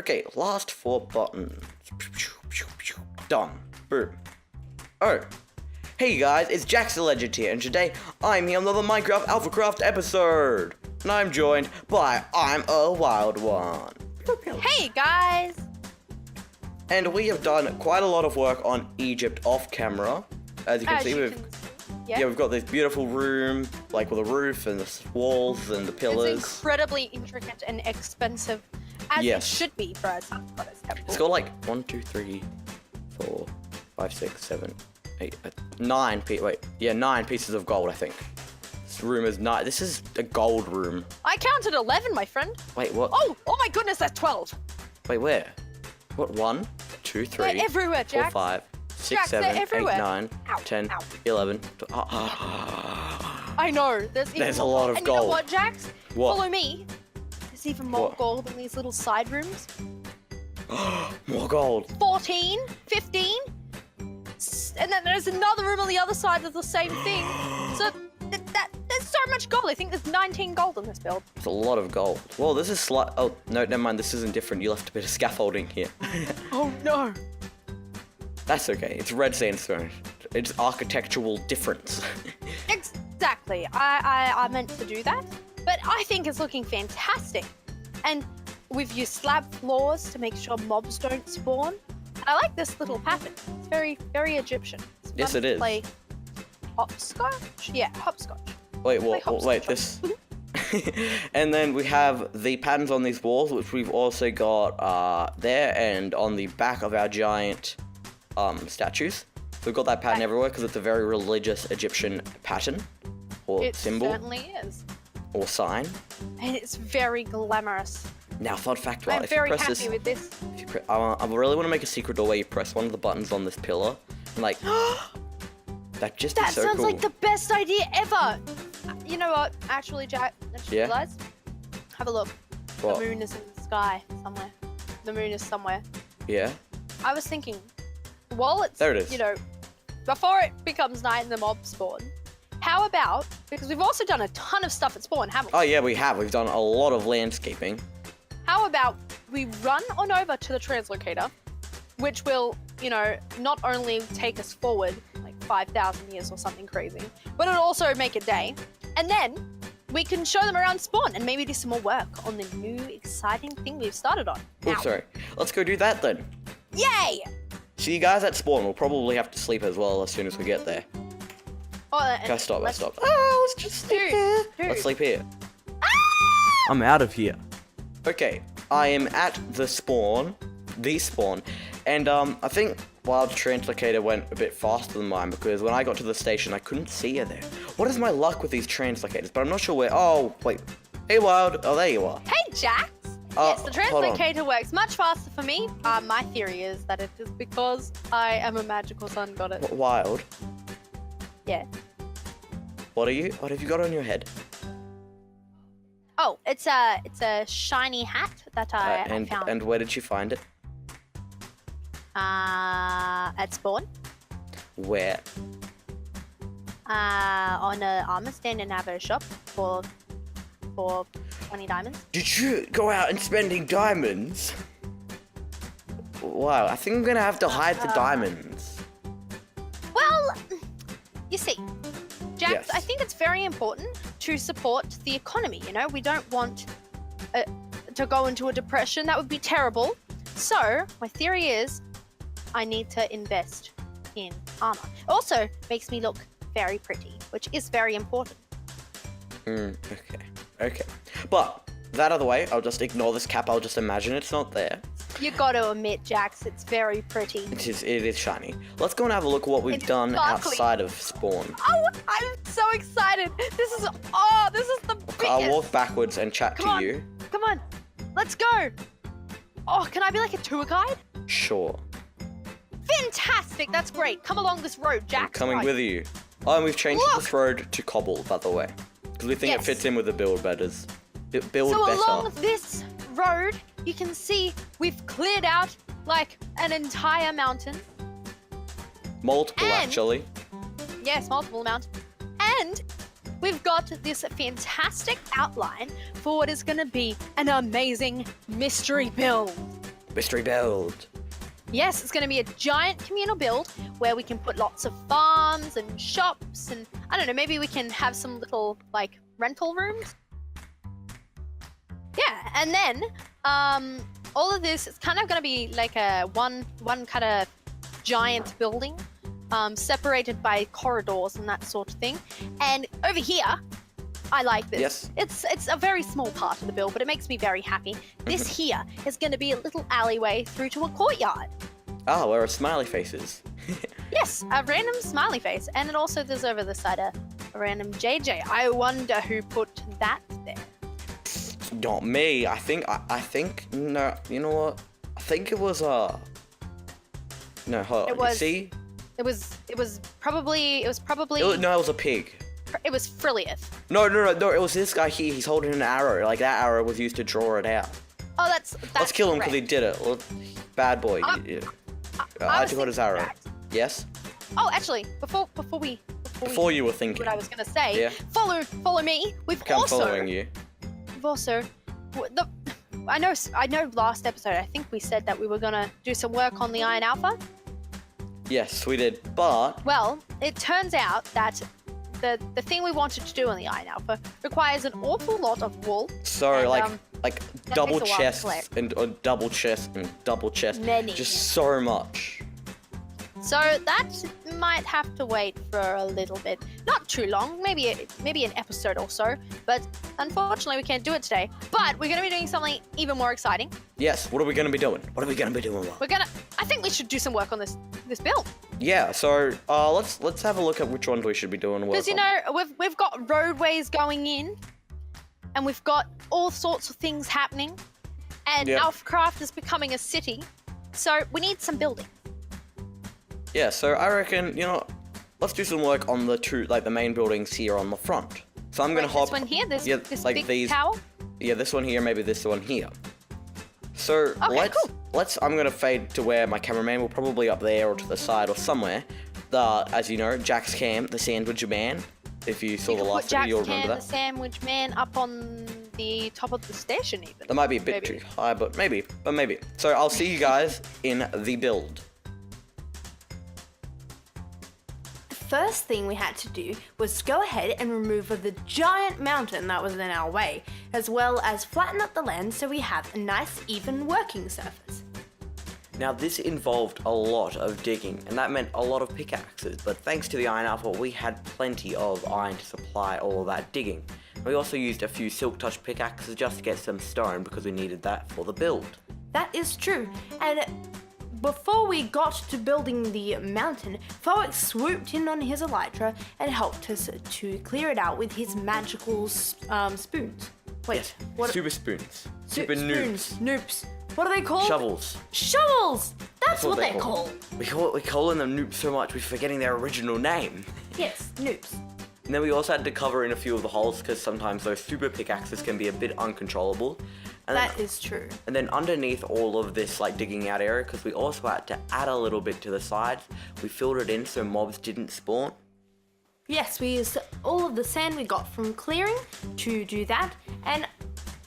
Okay, last 4 buttons. Done. Boom. Oh. Hey guys, it's jjaaxxthelegend here, and today I'm here on another Minecraft AlphaCraft episode. And I'm joined by I'm a Wild One. Hey guys! And we have done quite a lot of work on Egypt off camera. As you can see, we've got this beautiful room, like with a roof and the walls and the pillars. It's incredibly intricate and expensive, as it should be for us. It's got like 1, 2, 3, 4, 5, 6, 7, 8, 9 pieces of gold, I think. This room is not. This is a gold room. I counted 11, my friend. Wait, what? Oh my goodness, that's 12. Wait, where? What? 1, 2, 3, they're everywhere, 4, Jax. 5, 6, 7, 8, 9, 10, 11. I know. There's a lot of and gold. You know what, Jax? What? Follow me. There's even more gold in these little side rooms. More gold. 14, 15. And then there's another room on the other side of the same thing. So there's so much gold. I think there's 19 gold in this build. It's a lot of gold. Well, this is oh, no, never mind. This isn't different. You left a bit of scaffolding here. Oh, no. That's okay. It's red sandstone. It's architectural difference. Exactly. I meant to do that. But I think it's looking fantastic. And we've used slab floors to make sure mobs don't spawn. And I like this little pattern. It's very, very Egyptian. It's yes, it is. Play hopscotch? Yeah, hopscotch. Wait, what? Wait, this. And then we have the patterns on these walls, which we've also got there and on the back of our giant statues. We've got that pattern everywhere because it's a very religious Egyptian pattern or symbol. It certainly is. Or sign. And it's very glamorous. Now, fun fact, I'm very happy with this. I really want to make a secret door where you press one of the buttons on this pillar, and like, that just is so cool. That sounds like the best idea ever. You know what? Actually, Jack, I just realized. Have a look. What? The moon is in the sky somewhere. The moon is somewhere. Yeah. I was thinking, while it's, there it is. You know, before it becomes night and the mob spawn, how about, because we've also done a ton of stuff at spawn, haven't we? Oh yeah, we have. We've done a lot of landscaping. How about we run on over to the translocator, which will, you know, not only take us forward like 5,000 years or something crazy, but it'll also make a day. And then we can show them around spawn and maybe do some more work on the new exciting thing we've started on. Oh, sorry. Let's go do that then. Yay! See you guys at spawn. We'll probably have to sleep as well as soon as we get there. Oh, let's stop. Oh, let's just sleep here. Let's sleep here. I'm out of here. Okay, I am at the spawn, and I think Wild's translocator went a bit faster than mine because when I got to the station, I couldn't see her there. What is my luck with these translocators? But I'm not sure where. Oh, wait. Hey, Wild. Oh, there you are. Hey, Jax. Yes, the translocator works much faster for me. My theory is that it is because I am a magical sun goddess. Wild. Yeah. What are you? What have you got on your head? Oh, it's a shiny hat that I found. And where did you find it? At spawn. Where? On a armor stand in our shop for 20 diamonds. Did you go out and spending diamonds? Wow, I think I'm gonna have to hide the diamonds. Well, you see, Jax, yes. I think it's very important to support the economy, you know? We don't want to go into a depression. That would be terrible. So, my theory is I need to invest in armor. It also makes me look very pretty, which is very important. Okay. But, that other way, I'll just ignore this cap. I'll just imagine it's not there. You gotta admit, Jax, it's very pretty. It is shiny. Let's go and have a look at what we've done outside of spawn. Oh, I'm so excited. This is the biggest. I'll walk backwards and chat to you. Come on, let's go. Oh, can I be like a tour guide? Sure. Fantastic, that's great. Come along this road, Jax. I'm coming with you. Oh, and we've changed this road to cobble, by the way. Because we think it fits in with the build better. So along this road, you can see we've cleared out like an entire mountain. Multiple, actually. Yes, multiple mountains. And we've got this fantastic outline for what is going to be an amazing mystery build. Mystery build. Yes, it's going to be a giant communal build where we can put lots of farms and shops and I don't know, maybe we can have some little like rental rooms. Yeah, and then all of this is kind of going to be like a one kind of giant building separated by corridors and that sort of thing. And over here, I like this. Yes. It's a very small part of the build, but it makes me very happy. This here is going to be a little alleyway through to a courtyard. Ah, where a smiley face is. Yes, a random smiley face. And then also there's over the side a random JJ. I wonder who put that there. Not me. I think no, you know what? I think it was no, hold on. It was- See? It was probably No, it was a pig. it was Frilioth. No, it was this guy here. He's holding an arrow. Like that arrow was used to draw it out. Oh, that's Let's kill him because he correct. did it. Well, bad boy. I I was took out his thinking arrow. that. Yes? Oh, actually, before Before you were thinking. what I was gonna say, Yeah. follow me. We've I'm also following you. we've also I know last episode I think we said that we were gonna do some work on the Iron Alpha. Yes, we did. But Well, it turns out that the thing we wanted to do on the Iron Alpha requires an awful lot of wool. so And, like double takes a while to chests collect. and double chests and double chests. Many. Just so much. So that might have to wait for a little bit. Not too long, maybe an episode or so. But unfortunately, we can't do it today. But we're going to be doing something even more exciting. Yes. What are we gonna be doing? I think we should do some work on this build Yeah. So let's have a look at which ones we should be doing work because you on. know we've got roadways going in, and we've got all sorts of things happening, and Yeah. AlphaCraft is becoming a city. So we need some building. Yeah. So I reckon let's do some work on the main buildings here on the front. So I'm gonna Like hop. this one here, this like big these. tower. Yeah, this one here, maybe this one here. So cool. I'm gonna fade to where my cameraman will probably up there or to the side or somewhere. As you know, Jack's Cam, the sandwich man. If you saw You the can last put video, Jack's you'll remember Can, that. the sandwich man, up on the top of the station even. That might be a bit Maybe. too high, but maybe. So I'll see you guys in the build. The first thing we had to do was go ahead and remove the giant mountain that was in our way, as well as flatten up the land so we have a nice even working surface. Now this involved a lot of digging, and that meant a lot of pickaxes, but thanks to the Iron Alpha, we had plenty of iron to supply all of that digging. We also used a few silk touch pickaxes just to get some stone because we needed that for the build. That is true, and before we got to building the mountain, Foic swooped in on his elytra and helped us to clear it out with his magical spoons. Wait, Yes, what? super spoons. Super spoons, noobs. Noops. What are they called? Shovels. Shovels! That's what they're they're called. We're calling them noobs so much we're forgetting their original name. Yes, noops. And then we also had to cover in a few of the holes because sometimes those super pickaxes can be a bit uncontrollable. And That then, is true. and then underneath all of this digging out area, because we also had to add a little bit to the sides, we filled it in so mobs didn't spawn. Yes, we used all of the sand we got from clearing to do that. And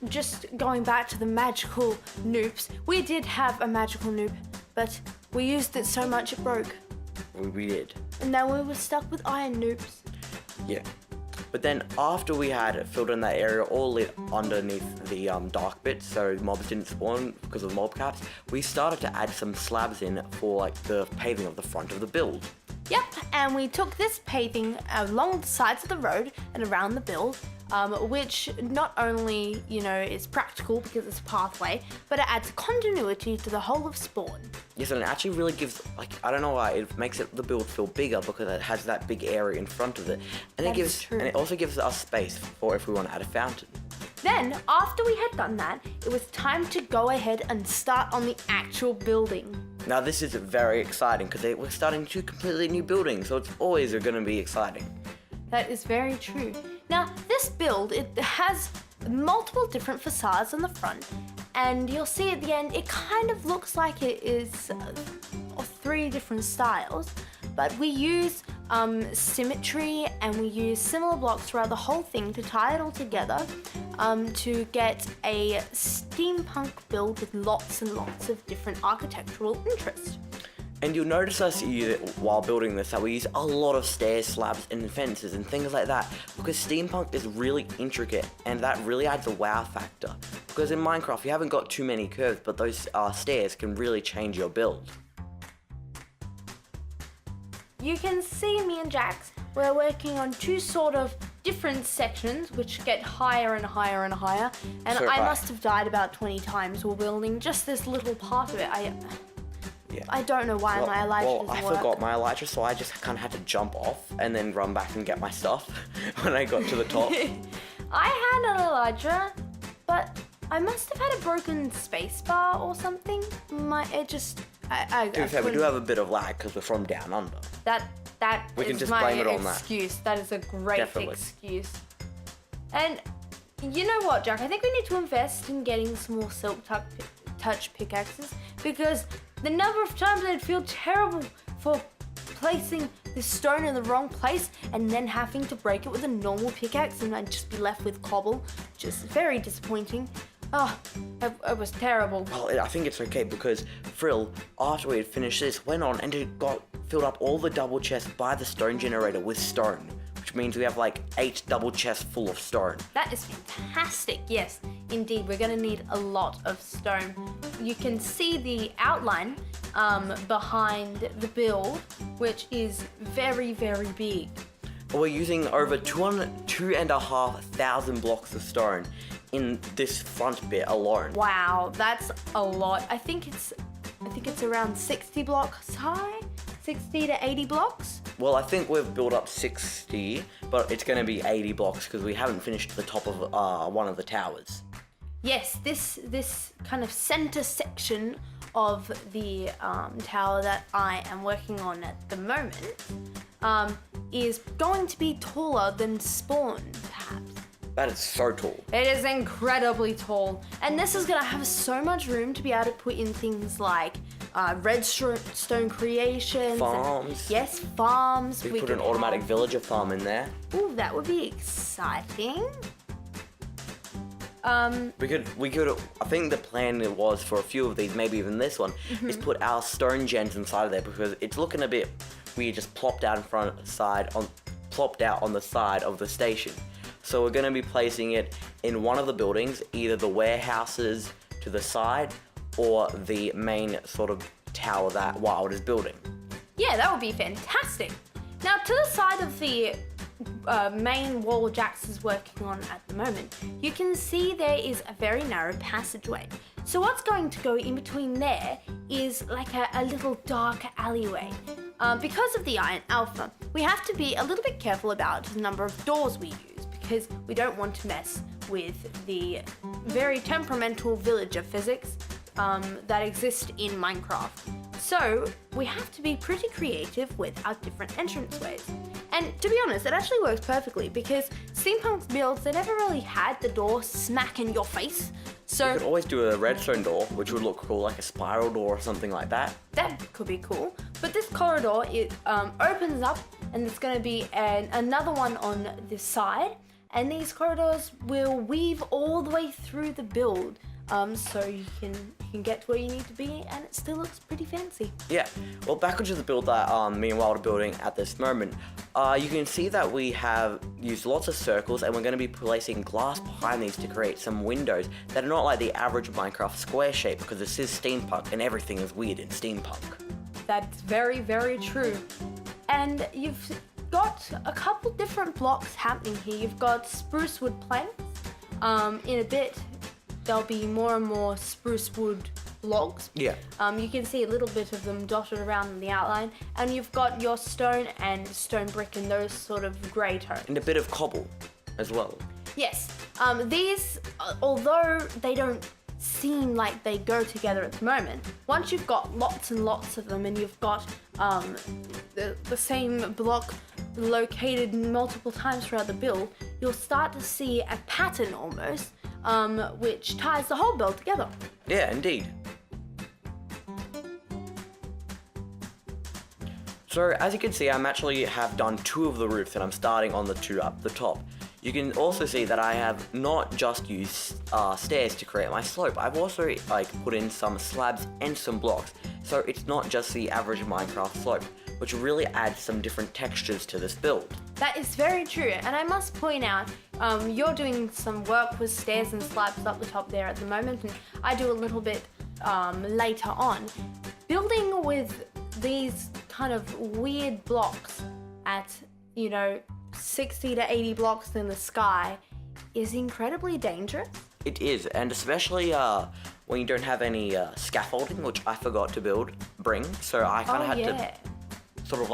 just going back to the magical noops, we did have a magical noop, but we used it so much it broke. We did. And now we were stuck with iron noops. Yeah. But then after we had filled in that area all lit underneath the dark bits so mobs didn't spawn because of the mob caps, we started to add some slabs in for the paving of the front of the build. Yep, and we took this paving along the sides of the road and around the build, which not only, is practical because it's a pathway, but it adds continuity to the whole of Spawn. Yes, and it actually really gives, I don't know why, it makes the build feel bigger because it has that big area in front of it. And That is true. And it also gives us space for if we want to add a fountain. Then, after we had done that, it was time to go ahead and start on the actual building. Now this is very exciting because we're starting two completely new buildings, so it's always going to be exciting. That is very true. Now, this build, it has multiple different facades on the front, and you'll see at the end, it kind of looks like it is of 3 different styles, but we use symmetry, and we use similar blocks throughout the whole thing to tie it all together to get a steampunk build with lots and lots of different architectural interest. And you'll notice us while building this that we use a lot of stairs, slabs, and fences and things like that because steampunk is really intricate and that really adds a wow factor. Because in Minecraft you haven't got too many curves, but those stairs can really change your build. You can see me and Jax, we're working on two sort of different sections which get higher and higher and higher, and So I high. must have died about 20 times while building just this little part of it. I don't know why my elytra doesn't work. forgot my elytra, so I just kind of had to jump off and then run back and get my stuff when I got to the top. I had an elytra, but I must have had a broken space bar or something. To be fair, we do have a bit of lag because we're from down under. That We can is just my blame it on that. excuse. That is a great Definitely. excuse. And you know what, Jack? I think we need to invest in getting some more silk touch pickaxes because the number of times I'd feel terrible for placing the stone in the wrong place and then having to break it with a normal pickaxe and I'd just be left with cobble, which is very disappointing. Oh, it was terrible. Well, I think it's okay because Frill, after we had finished this, went on and it got filled up all the double chests by the stone generator with stone, which means we have like 8 double chests full of stone. That is fantastic. Yes, indeed, we're gonna need a lot of stone. You can see the outline behind the build, which is very, very big. We're using over 2,500 blocks of stone in this front bit alone. Wow, that's a lot. I think it's around 60 blocks high, 60 to 80 blocks. Well, I think we've built up 60, but it's going to be 80 blocks because we haven't finished the top of one of the towers. Yes, this kind of center section of the tower that I am working on at the moment is going to be taller than spawn, perhaps. That is so tall. It is incredibly tall, and this is gonna have so much room to be able to put in things like redstone creations. Farms. Yes, farms. We put an automatic villager farm in there. Ooh, that would be exciting. We could. I think the plan was for a few of these, maybe even this one, is put our stone gens inside of there because it's looking a bit weird, just plopped out on the side of the station. So we're going to be placing it in one of the buildings, either the warehouses to the side or the main sort of tower that Wild is building. Yeah, that would be fantastic. Now, to the side of the main wall Jax is working on at the moment, you can see there is a very narrow passageway. So what's going to go in between there is like a little dark alleyway. Because of the Iron Alpha, we have to be a little bit careful about the number of doors we use because we don't want to mess with the very temperamental villager physics that exist in Minecraft. So we have to be pretty creative with our different entranceways. And to be honest, it actually works perfectly because steampunk's builds, they never really had the door smack in your face. So You could always do a redstone door, which would look cool, like a spiral door or something like that. that could be cool. But this corridor, it opens up and there's going to be another one on this side. And these corridors will weave all the way through the build. So you can get to where you need to be and it still looks pretty fancy. Yeah, well, back onto the build that me and Wild are building at this moment, you can see that we have used lots of circles and we're going to be placing glass behind these to create some windows that are not like the average Minecraft square shape because this is steampunk and everything is weird in steampunk. That's very, very true. And you've got a couple different blocks happening here. You've got spruce wood planks. In a bit, there'll be more and more spruce wood logs. Yeah. You can see a little bit of them dotted around in the outline. And you've got your stone and stone brick and those sort of grey tones. And a bit of cobble as well. Yes. These, although they don't seem like they go together at the moment, once you've got lots and lots of them and you've got the same block located multiple times throughout the build, you'll start to see a pattern almost, which ties the whole build together. Yeah, indeed. So as you can see, I'm actually have done 2 of the roofs and I'm starting on the 2 up the top. You can also see that I have not just used stairs to create my slope. I've also put in some slabs and some blocks. So it's not just the average Minecraft slope, which really adds some different textures to this build. That is very true, and I must point out, you're doing some work with stairs and slabs up the top there at the moment, and I do a little bit later on. Building with these kind of weird blocks at, 60 to 80 blocks in the sky is incredibly dangerous. It is, and especially when you don't have any scaffolding, which I forgot to bring, so I kind of had to sort of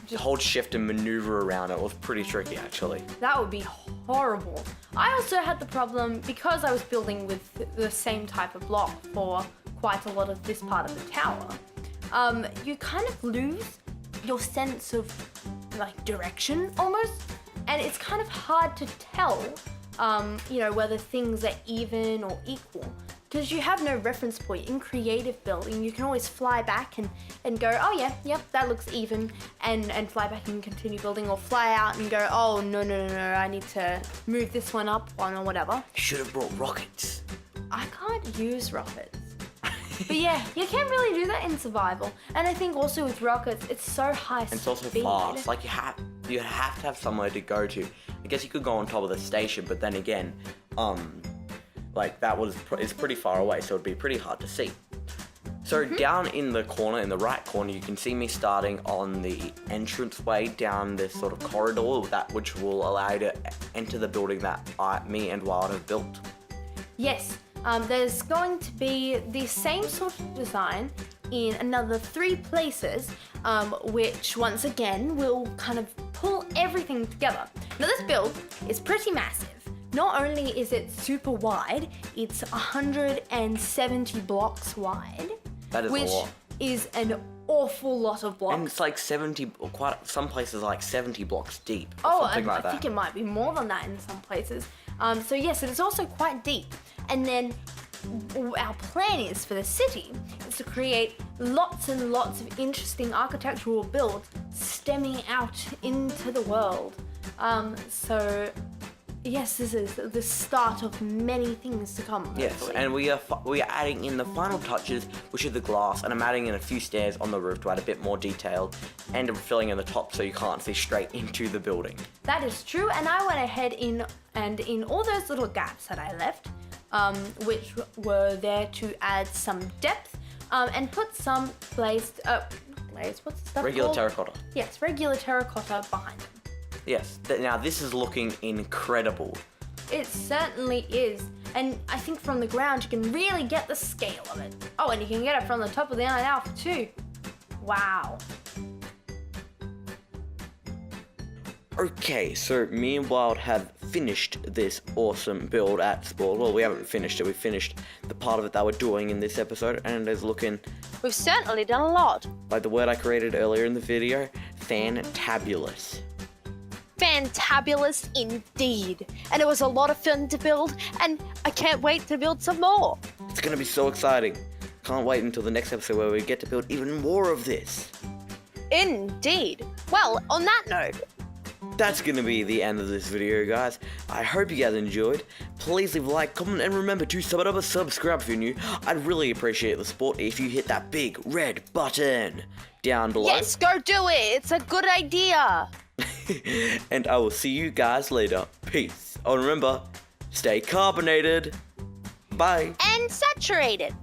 just hold shift and maneuver around. It was pretty tricky, actually. That would be horrible. I also had the problem, because I was building with the same type of block for quite a lot of this part of the tower, you kind of lose your sense of direction almost, and it's kind of hard to tell whether things are even or equal, because you have no reference point. In creative building, you can always fly back and go, oh yeah, yep, that looks even, and fly back and continue building, or fly out and go, oh no, I need to move this one up or whatever. You should have brought rockets. I can't use rockets. But yeah, you can't really do that in survival. And I think also with rockets, it's so high speed. It's also fast. You have to have somewhere to go to. I guess you could go on top of the station, but then again, it's pretty far away, so it'd be pretty hard to see. So down in the corner, in the right corner, you can see me starting on the entranceway down this sort of corridor, which will allow you to enter the building that me and Wild have built. Yes. There's going to be the same sort of design in another 3 places, which once again will kind of pull everything together. Now this build is pretty massive. Not only is it super wide, it's 170 blocks wide. That is which a lot. Is an awful lot of blocks. And it's 70, some places 70 blocks deep. Oh, something like I that. think it might be more than that in some places. So yes, it is also quite deep. And then our plan is for the city is to create lots and lots of interesting architectural builds stemming out into the world. So yes, this is the start of many things to come. Yes, hopefully. and we are adding in the final touches, which is the glass, and I'm adding in a few stairs on the roof to add a bit more detail, and filling in the top so you can't see straight into the building. That is true, and I went ahead in all those little gaps that I left, which were there to add some depth, and put some what's the stuff Regular called? terracotta. Yes, regular terracotta behind them. Yes, now this is looking incredible. It certainly is, and I think from the ground you can really get the scale of it. Oh, and you can get it from the top of the Iron Alpha too. Wow. Okay, so me and Wild have finished this awesome build at Spawn. Well, we haven't finished it, we finished the part of it that we're doing in this episode, and it's looking... We've certainly done a lot. Like the word I created earlier in the video, fantabulous. Fantabulous indeed. And it was a lot of fun to build, and I can't wait to build some more. It's gonna be so exciting. Can't wait until the next episode where we get to build even more of this. Indeed. Well, on that note, that's gonna be the end of this video, guys. I hope you guys enjoyed. Please leave a like, comment, and remember to subscribe if you're new. I'd really appreciate the support if you hit that big red button down below. yes, go do it. It's a good idea. And I will see you guys later. Peace. Oh, remember, stay carbonated. Bye. And saturated.